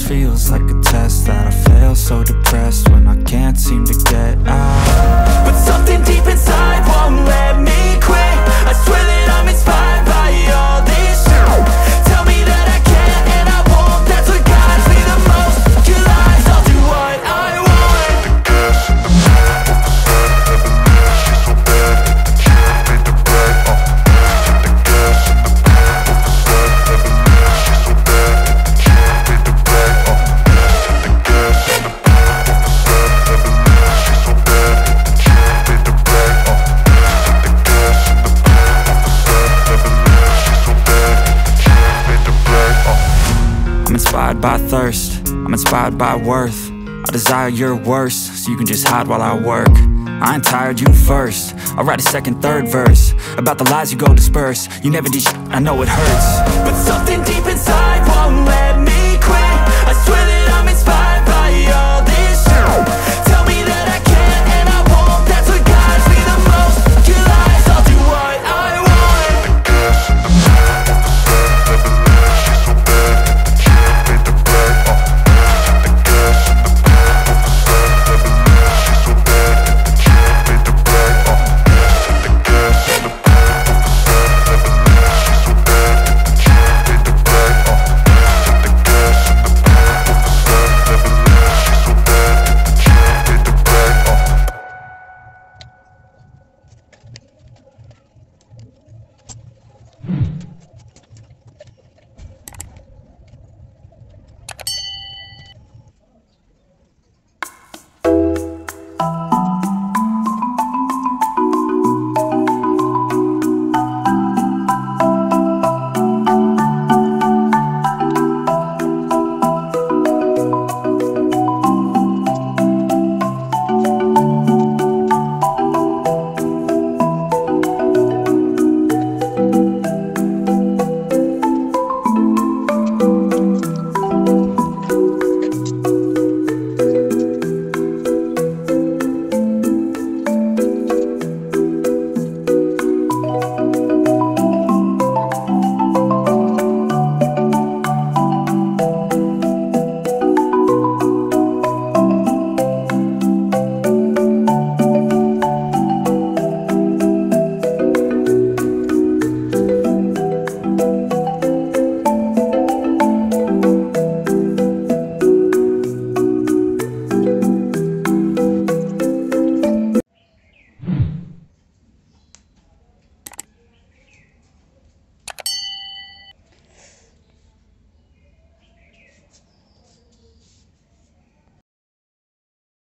feels like a test that I fail. So depressed when I can't seem to get out. But something deep inside won't let me quit. I swear that I'm inspired by all this shit. Tell me that I can't and I won't. That's what guides me the most. Your lies, I'll do what I want. The gas in the middle of the sun. Never knew she's so bad. The kid made the right. The gas in the middle of the sun. Never knew she's so bad. The kid made the right. The gas in the middle of the sun. Never knew she's so bad. The kid made the right. The gas in the middle of the sun. Never knew she's so bad. The kid made the right. I'm inspired by thirst. I'm inspired by worth. I desire your worst, so you can just hide while I work. I ain't tired, you first. I'll write a second, third verse about the lies you go disperse. You never did shit, I know it hurts. But something deep inside